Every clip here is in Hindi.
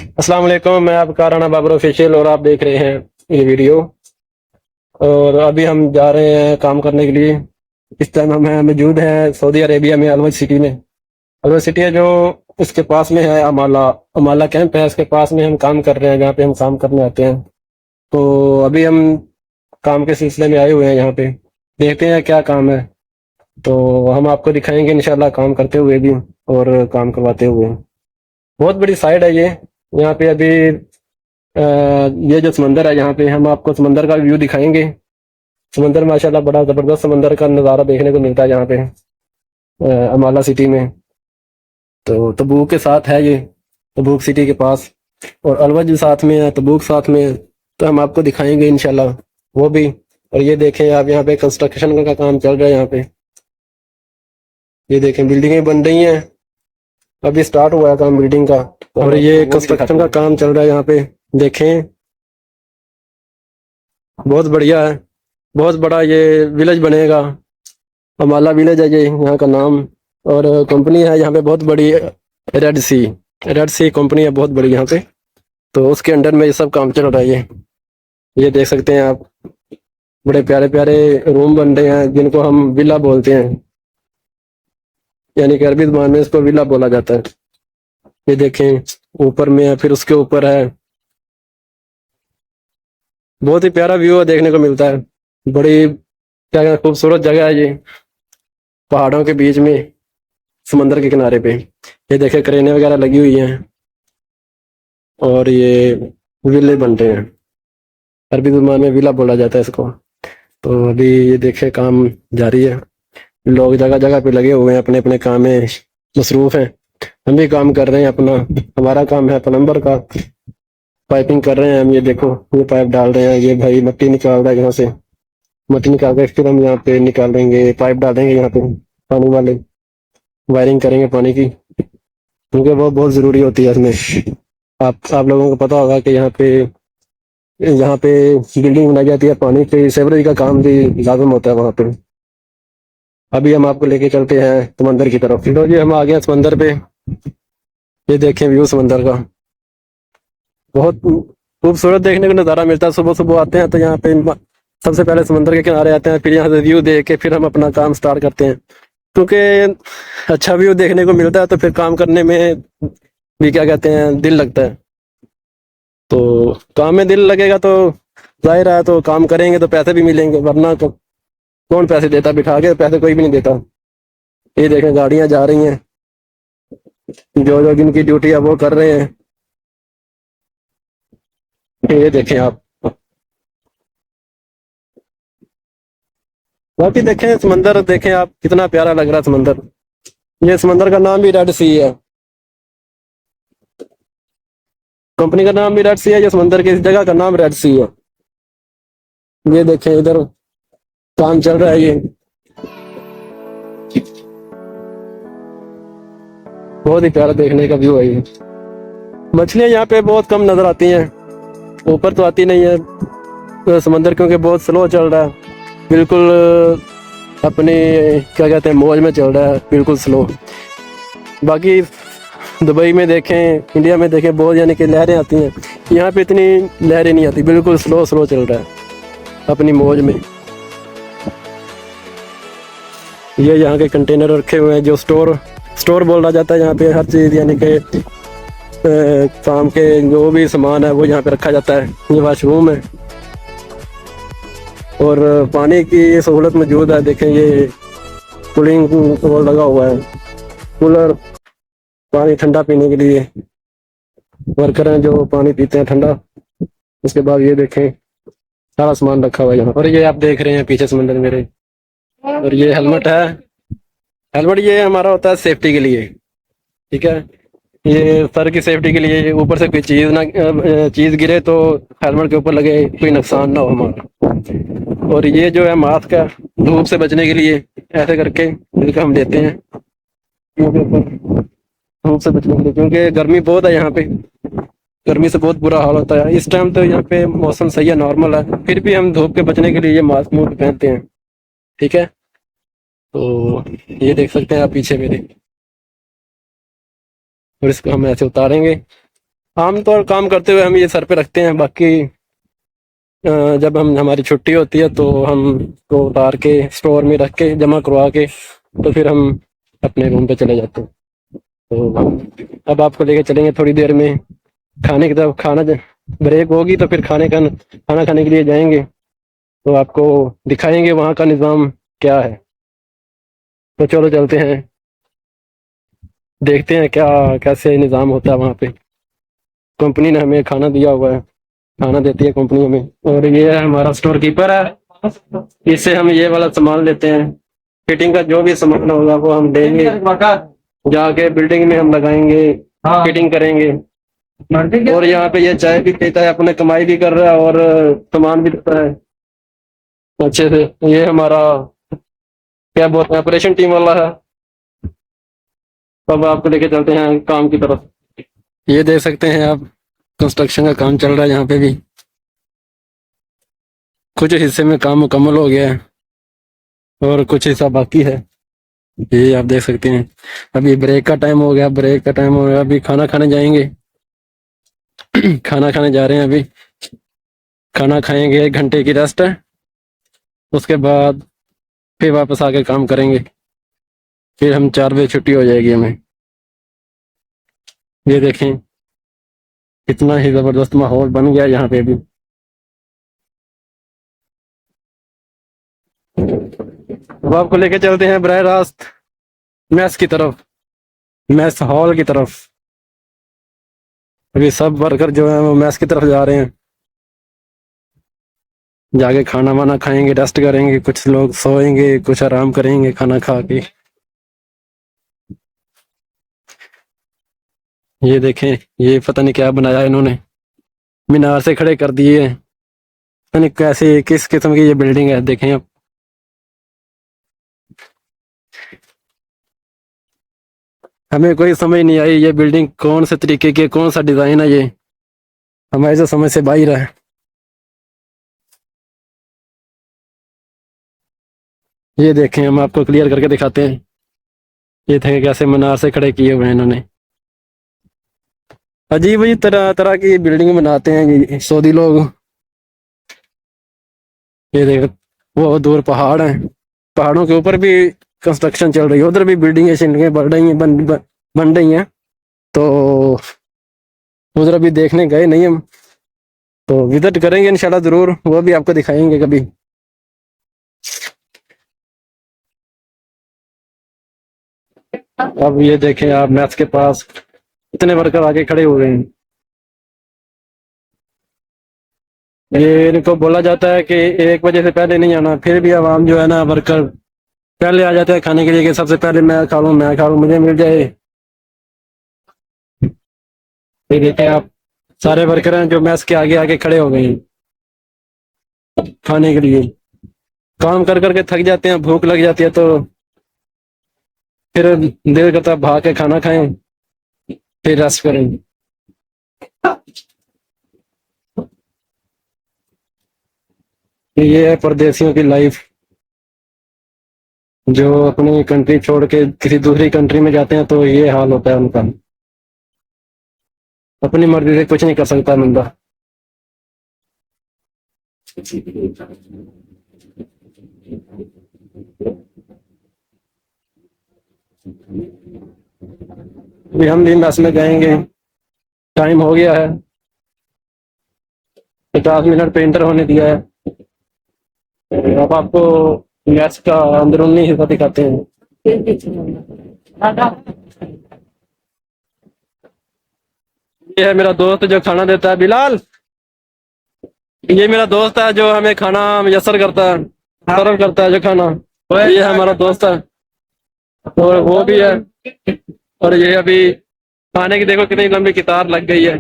अस्सलाम वालेकुम, मैं आपका राना बाबर ऑफिशियल और आप देख रहे हैं ये वीडियो। और अभी हम जा रहे हैं काम करने के लिए। इस टाइम हम मौजूद हैं सऊदी अरेबिया में, अलवज सिटी में। अलवज सिटी है जो इसके पास में है, अमाला अमाला कैंप है, इसके पास में हम काम कर रहे हैं, जहाँ पे हम काम करने आते हैं। तो अभी हम काम के सिलसिले में आए हुए हैं यहाँ पे, देखते हैं क्या काम है। तो हम आपको दिखाएंगे इंशाल्लाह, काम करते हुए भी और काम करवाते हुए। बहुत बड़ी साइड है ये। यहाँ पे अभी ये जो समंदर है, यहाँ पे हम आपको समंदर का व्यू दिखाएंगे। समंदर माशाल्लाह बड़ा ज़बरदस्त समंदर का नज़ारा देखने को मिलता है यहाँ पे अमाला सिटी में। तो तबूक के साथ है ये, तबूक सिटी के पास। और अलवज भी साथ में है, तबूक साथ में है। तो हम आपको दिखाएंगे इंशाल्लाह वो भी। और ये देखें आप, यहाँ पे कंस्ट्रक्शन का काम चल रहा है यहाँ पे। ये देखें बिल्डिंगें बन रही हैं, अभी स्टार्ट हुआ है काम बिल्डिंग का। और ये कंस्ट्रक्शन का काम चल रहा है यहाँ पे, देखें बहुत बढ़िया है। बहुत बड़ा ये विलेज बनेगा, अमाला विलेज है ये यहाँ का नाम। और कंपनी है यहाँ पे बहुत बड़ी, रेड सी कंपनी है बहुत बड़ी यहाँ पे। तो उसके अंडर में ये सब काम चल रहा है। ये देख सकते हैं आप, बड़े प्यारे प्यारे रूम बन रहे हैं जिनको हम विला बोलते हैं, यानी कि अरबी ज़बान में इसको विला बोला जाता है। ये देखें ऊपर में है, फिर उसके ऊपर है। बहुत ही प्यारा व्यू देखने को मिलता है। बड़ी क्या खूबसूरत जगह है ये, पहाड़ों के बीच में, समंदर के किनारे पे। ये देखे क्रेनें वगैरह लगी हुई हैं और ये विले बन रहे हैं। अरबी ज़ुबान में विला बोला जाता है इसको। तो अभी ये देखे काम जारी है, लोग जगह जगह पे लगे हुए हैं, अपने अपने काम में मसरूफ हैं। हम भी काम कर रहे हैं अपना, हमारा काम है प्लम्बर का। पाइपिंग कर रहे हैं हम। ये देखो ये पाइप डाल रहे हैं, ये भाई मट्टी निकाल रहा है यहाँ से। मट्टी निकाल कर फिर हम यहाँ पे निकालेंगे, पाइप डालेंगे यहाँ पे, पानी वाले वायरिंग करेंगे पानी की, क्योंकि वो बहुत ज़रूरी होती है इसमें। आप लोगों को पता होगा कि यहाँ पे बिल्डिंग बनाई जाती है पानी पे, सेवरेज का काम भी लाजम होता है वहाँ पे। अभी हम आपको लेके चलते हैं समंदर की तरफ। तो जी हम आ गए समंदर पे। ये देखें व्यू समंदर का, बहुत खूबसूरत देखने को नज़ारा मिलता है। सुबह सुबह आते हैं तो यहाँ पे सबसे पहले समंदर के किनारे आते हैं, फिर यहाँ से व्यू देख के फिर हम अपना काम स्टार्ट करते हैं। क्योंकि अच्छा व्यू देखने को मिलता है तो फिर काम करने में भी क्या कहते हैं, दिल लगता है। तो काम में दिल लगेगा तो जाहिर है, तो काम करेंगे तो पैसे भी मिलेंगे, वरना तो कौन पैसे देता, बिठा के पैसे कोई भी नहीं देता। ये देखें गाड़ियां जा रही हैं, जो जो जिनकी ड्यूटी है वो कर रहे हैं। ये देखें आप, बाकी देखें समंदर, देखें आप कितना प्यारा लग रहा है समंदर। ये समंदर का नाम भी रेड सी है, कंपनी का नाम भी रेड सी है, ये समंदर की इस जगह का नाम रेड सी है। ये देखें इधर काम चल रहा है। ये बहुत ही प्यारा देखने का व्यू है ये। मछलियां यहाँ पे बहुत कम नजर आती हैं, ऊपर तो आती नहीं है। तो समंदर क्योंकि बहुत स्लो चल रहा है, बिल्कुल अपनी क्या कहते हैं मौज में चल रहा है, बिल्कुल स्लो। बाकी दुबई में देखें, इंडिया में देखें, बहुत यानी कि लहरें आती हैं। यहाँ पे इतनी लहरें नहीं आती, बिल्कुल स्लो स्लो चल रहा है अपनी मौज में। ये यहाँ के कंटेनर रखे हुए हैं, जो स्टोर बोला जाता है यहाँ पे। हर चीज़ यानी कि काम के जो भी सामान है वो यहाँ पे रखा जाता है। ये वाशरूम है और पानी की सहूलत मौजूद है। देखें ये कूलिंग वो लगा हुआ है, कूलर, पानी ठंडा पीने के लिए वर्कर हैं जो पानी पीते हैं ठंडा। उसके बाद ये देखें सारा सामान रखा हुआ है यहाँ। और ये आप देख रहे हैं पीछे समंदर मेरे, और ये हेलमेट है। हेलमेट ये हमारा होता है सेफ्टी के लिए, ठीक है। ये सर की सेफ्टी के लिए, ऊपर से कोई चीज़ गिरे तो हेलमेट के ऊपर लगे, कोई नुकसान ना हो हमारा। और ये जो है मास्क है, धूप से बचने के लिए ऐसे करके इनका हम लेते हैं मुंह के ऊपर, धूप से बचने के लिए, क्योंकि गर्मी बहुत है यहाँ पे। गर्मी से बहुत बुरा हाल होता है। इस टाइम तो यहाँ पे मौसम सही है, नॉर्मल है, फिर भी हम धूप के बचने के लिए ये मास्क मुंह पे पहनते हैं, ठीक है। तो ये देख सकते हैं आप पीछे मेरे, और इसको हम ऐसे उतारेंगे आमतौर काम करते हुए हम ये सर पे रखते हैं, बाकी जब हमारी छुट्टी होती है तो हम को उतार के स्टोर में रख के जमा करवा के तो फिर हम अपने रूम पे चले जाते हैं। तो अब आपको लेके चलेंगे थोड़ी देर में खाने की तरफ। खाना ब्रेक होगी तो फिर खाना खाने के लिए जाएंगे, तो आपको दिखाएंगे वहाँ का निज़ाम क्या है। तो चलो चलते हैं, देखते हैं क्या कैसे निज़ाम होता है वहाँ पे। कंपनी ने हमें खाना दिया हुआ है, खाना देती है कंपनी हमें। और ये है हमारा स्टोर कीपर है, इससे हम ये वाला सामान लेते हैं। फिटिंग का जो भी सामान होगा वो हम देंगे, जाके बिल्डिंग में हम लगाएंगे, फिटिंग करेंगे। और यहाँ पे ये चाय भी पीता है, अपने कमाई भी कर रहा है और सामान भी देता है अच्छे से। ये हमारा क्या बोलते हैं ऑपरेशन टीम वाला है। अब आपको लेके चलते हैं काम की तरफ। ये देख सकते हैं आप, कंस्ट्रक्शन का काम चल रहा है यहाँ पे भी। कुछ हिस्से में काम मुकम्मल हो गया है और कुछ हिस्सा बाकी है, ये आप देख सकते हैं। अभी ब्रेक का टाइम हो गया, ब्रेक का टाइम हो गया, अभी खाना खाने जाएंगे। खाना खाने जा रहे हैं अभी। खाना खाएंगे, 1 घंटे की रेस्ट है, उसके बाद फिर वापस आके काम करेंगे। फिर हम 4 बजे छुट्टी हो जाएगी हमें। ये देखें कितना ही जबरदस्त माहौल बन गया यहाँ पे भी। अब आपको लेके चलते हैं बराह रास्त मैस की तरफ, मैस हॉल की तरफ। अभी सब वर्कर जो है वो मैस की तरफ जा रहे हैं, जाके खाना वाना खाएंगे, रेस्ट करेंगे। कुछ लोग सोएंगे, कुछ आराम करेंगे खाना खा के। ये देखें, ये पता नहीं क्या बनाया इन्होंने, मीनार से खड़े कर दिए हैं। पता नहीं कैसे किस किस्म की ये बिल्डिंग है, देखें आप। हमें कोई समझ नहीं आई ये बिल्डिंग कौन से तरीके की, कौन सा डिजाइन है, ये हमारे से समझ से बाहर है। ये देखें, हम आपको क्लियर करके दिखाते हैं। ये थे कैसे मीनार से खड़े किए हुए हैं इन्होंने। अजीब अजीब तरह तरह की बिल्डिंग बनाते हैं ये सऊदी लोग। ये देख, वो दूर पहाड़ हैं, पहाड़ों के ऊपर भी कंस्ट्रक्शन चल रही है, उधर भी बिल्डिंगें शिल्डिंगें बढ़ रही हैं, बन रही हैं। तो उधर अभी देखने गए नहीं हम, तो विजिट करेंगे इंशाल्लाह जरूर, वो भी आपको दिखाएंगे कभी। अब ये देखें आप, मैच के पास इतने वर्कर आगे खड़े हुए हैं। ये इनको बोला जाता है कि 1 बजे से पहले नहीं आना, फिर भी आवाम जो है ना, वर्कर पहले आ जाते हैं खाने के लिए कि सबसे पहले मैं खा लूँ, मैं खा लूँ, मुझे मिल जाए। ये देखें आप, सारे वर्कर हैं जो मैस के आगे आगे खड़े हो गए हैं खाने के लिए। काम कर करके थक जाते हैं, भूख लग जाती है, तो फिर दिल करता है भाग के खाना खाएं, फिर रेस्ट करें। ये है परदेशियों की लाइफ, जो अपनी कंट्री छोड़ के किसी दूसरी कंट्री में जाते हैं तो ये हाल होता है उनका। अपनी मर्जी से कुछ नहीं कर सकता बंदा। अभी हम भी मैस में जाएंगे, टाइम हो गया है, 50 मिनट पे इंटर होने दिया है। अब आपको मैच का अंदरूनी हिस्सा दिखाते हैं। ये है मेरा दोस्त जो खाना देता है, बिलाल। ये मेरा दोस्त है जो हमें खाना मुयस्सर करता है, सर्व करता है जो खाना। ये हमारा दोस्त है, और वो भी है। और ये अभी खाने की देखो कितनी लंबी कतार लग गई है।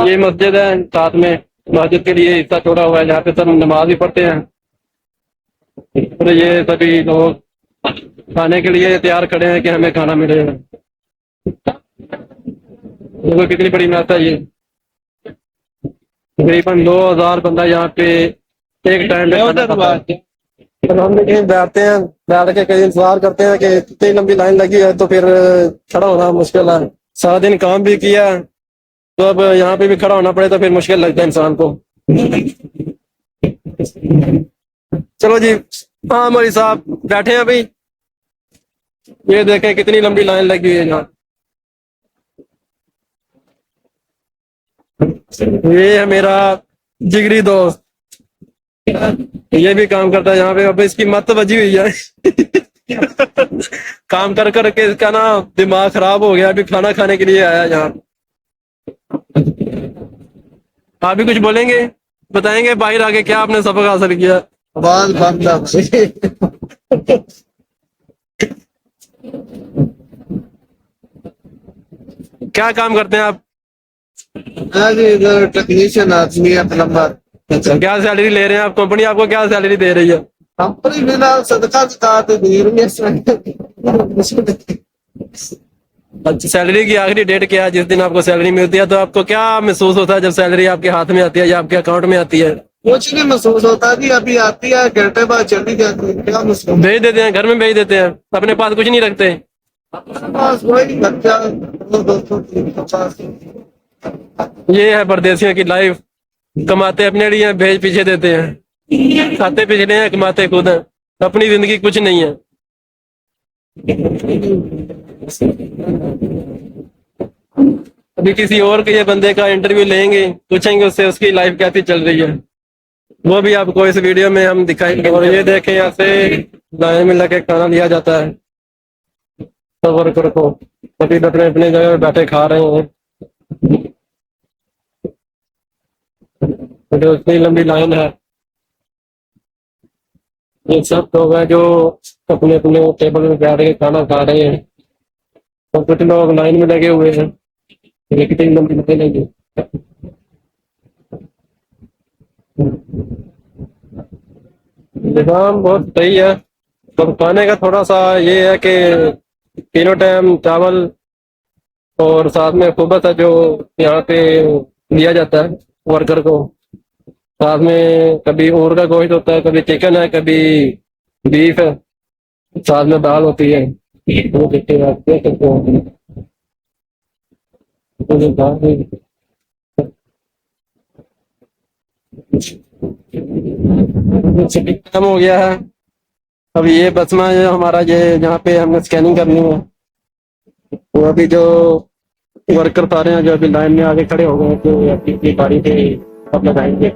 ये मस्जिद है, साथ में मस्जिद के लिए हिस्सा छोड़ा हुआ है जहाँ पे सब नमाज भी पढ़ते हैं। और ये सभी लोग खाने के लिए तैयार खड़े हैं कि हमें खाना मिलेगा। देखो कितनी बड़ी मैस है ये, तकरीबन 2000 बंदा यहाँ पे एक टाइम पे खाना खाता है। तो हम भी कहीं बैठते हैं, बैठ के कहीं इंतजार करते हैं कि इतनी लंबी लाइन लगी है तो फिर खड़ा होना मुश्किल है। सारा दिन काम भी किया, तो अब यहाँ पे भी खड़ा होना पड़े तो फिर मुश्किल लगता है इंसान को। चलो जी, हाँ मौलवी साहब बैठे हैं अभी। ये देखें कितनी लंबी लाइन लगी हुई है यहाँ। ये है मेरा जिगरी दोस्त, ये भी काम करता है यहाँ पे। अब इसकी मत बजी हुई है। काम कर कर के इसका ना दिमाग खराब हो गया, अभी खाना खाने के लिए आया यहाँ। आप भी कुछ बोलेंगे, बताएंगे बाहर आके क्या आपने सबक हासिल किया? आवाज बंद है। क्या काम करते हैं आप? आज इधर टेक्नीशियन आदमी है प्लम्बर। अच्छा, क्या सैलरी ले रहे हैं आप? कंपनी आपको क्या सैलरी दे रही है? कंपनी बिना सदका ज़कात दीर में अच्छा, सैलरी की आखिरी डेट क्या है? जिस दिन आपको सैलरी मिलती है तो आपको क्या महसूस होता है जब सैलरी आपके हाथ में आती है या आपके अकाउंट में आती है? कुछ नहीं महसूस होता जी, अभी आती है घंटे बाद चली जाती है, क्या महसूस? भेज देते हैं, घर में भेज देते हैं, अपने पास कुछ नहीं रखते? बस वही खर्चा 200-350। ये है परदेशियों की लाइफ, कमाते अपने लिए हैं, भेज पीछे देते हैं, खाते पिछले हैं, कमाते खुद हैं, अपनी जिंदगी कुछ नहीं है। अभी किसी और के ये बंदे का इंटरव्यू लेंगे, पूछेंगे उससे उसकी लाइफ कैसी चल रही है, वो भी आपको इस वीडियो में हम दिखाएंगे। और ये देखें, यहाँ से लाइन में लगे खाना दिया जाता है तो वर्कर को, सभी अपने अपने जगह पे बैठे खा रहे हैं। तो इतनी लंबी लाइन है, ये सब लोग हैं जो अपने अपने टेबल में बैठ के खाना खा रहे हैं, और कुछ लोग लाइन में लगे हुए हैं। ये कितनी लंबी लाइन है। निज़ाम बहुत सही है, तो खाने का थोड़ा सा ये है कि तीनों टाइम चावल और साथ में खुबत है जो यहाँ पे दिया जाता है वर्कर को। साथ में कभी और का गोश्त होता है, कभी चिकन है, कभी बीफ है, साथ में दाल होती है। वो देखते हैं आप देख सकते हो। तो ये दाल भी- खत्म हो गया है। अब ये बस में जो हमारा ये जहाँ पे हमने स्कैनिंग करनी है, वो अभी जो वर्कर सारे हैं जो अभी लाइन में आगे खड़े हो गए हैं, तो अपनी बारी पे अब लगाएंगे।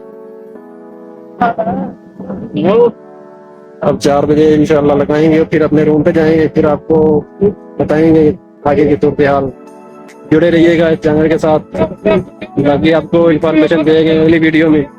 अब 4 बजे इंशाल्लाह लगाएंगे, फिर अपने रूम पे जाएंगे, फिर आपको बताएंगे आगे की सूरत हाल। जुड़े रहिएगा इस चैनल के साथ, बाकी आपको इंफॉर्मेशन देंगे अगली वीडियो में।